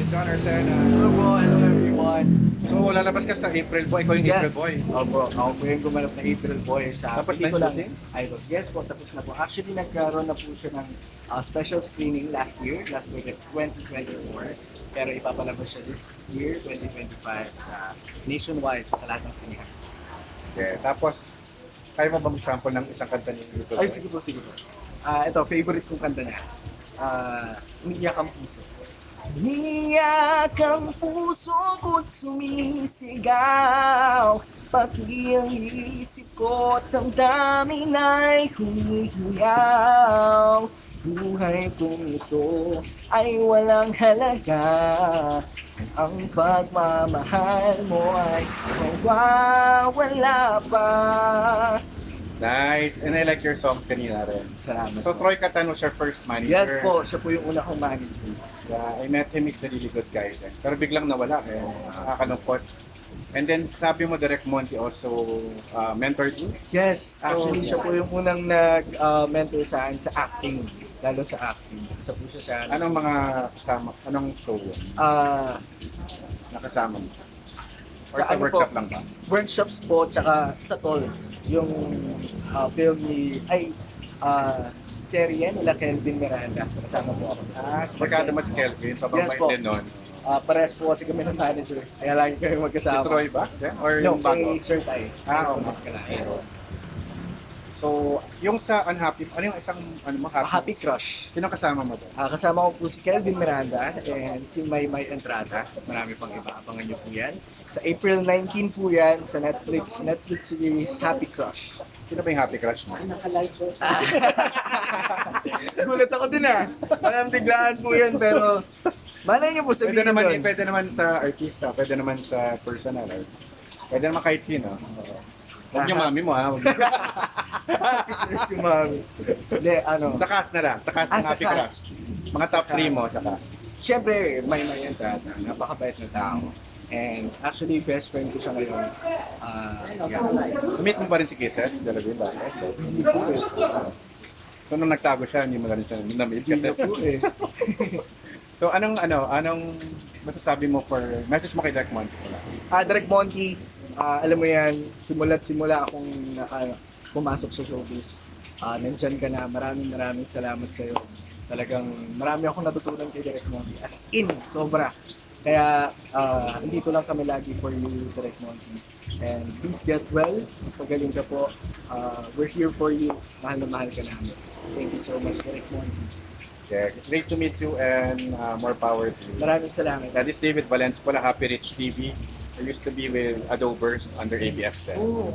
John Arcena. Hello po, hello everyone. So, lalabas ka sa April Boy. Ikaw yung April Boy. Opo, ako po yung gumanap na April Boy sa Tapos na yung pelikulang shooting? Idol. Yes po, tapos na po. Actually, nagkaroon na po siya ng special screening last year 2024. Pero ipapalabas siya this year, 2025, sa nationwide, sa lahat ng sinihan. Yeah. Tapos, kaya mo ba mag-sample ng isang kanta ni April Boy? Ay, sige po, sige po. Ito, favorite kong kanta niya. Umiiyak ang puso. Umiiyak ang puso ko't sumisigaw, pati ang isip ko't ang daming ay humihiyaw. Buhay kong ito ay walang halaga, ang pagmamahal mo ay mawawala pa. Nice. And I like your song kanina rin. Salamat. So, Troy Catano siya first manager. Yes po, siya po yung una kong manager. Yeah, I met him, he's a really good guy. Pero biglang nawala. Nakakalungkot. And then, sabi mo, Direk Monty also mentored you? Yes, actually siya po yung unang nag-mentor sa akin sa acting, lalo sa acting. Isa po siya sa Anong mga kasama? Anong show yun? Nakasama mo? Or sa ano workshop po, lang ba? workshops po, tsaka sa Tolls, yung film ni, serye nila Kelvin Miranda. Kasama po ako. Barkada mo si Kelvin, Yes pababait po. din nun. Parehas po kasi kami ng manager, kaya lagi kami Si magkasama. Troy ba? Yeah? Or No, yung bago? kay Sir Tay. Oo. Mas kalaki. So, yung sa Unhappy, ano yung isang, ano mo, Happy Crush. Sino kasama mo doon? Kasama ko po si Kelvin Miranda and si Maymay Entrada. Marami pang iba. Abangan nyo po yan. Sa April 19 po yan sa Netflix series Happy Crush. Sino ba yung Happy Crush mo? Gulat ako din Parang biglaan po yan pero malay nyo po sabihin doon. Pwede naman sa artista, pwede naman sa personal. Pwede naman kahit sino. Huwag yung mami mo ha. Yung mami. Hindi, ano. Sa cast na lang. Sa cast ng Sa Happy cast. Crush. Mga top 3 mo sa cast. Siyempre, Maymay Entrada. Napakabait na tao. And actually, best friend ko siya ngayon. Yeah. Meet mo pa rin si Kisses? Dalawa yun ba? So nung nagtago siya, hindi mo na rin siya na-meet Hindi na kasi. po eh. So anong masasabi mo for message mo kay Direk Monty? Direk Monty, alam mo yan, simula't simula akong pumasok sa showbiz. Nandyan ka na, maraming salamat sa'yo. Talagang marami akong natutunan kay Direk Monty. As in, sobra. Kaya dito lang kami lagi for you, Direk Monty. And please get well. Pagaling ka po. We're here for you. Mahal na mahal ka namin. Thank you so much, Direk Monty. Yeah, it's great to meet you and more power to you. Maraming salamat. That is David Valenzuela, Happy Rich TV. I used to be with Adobers under ABS then. Oh,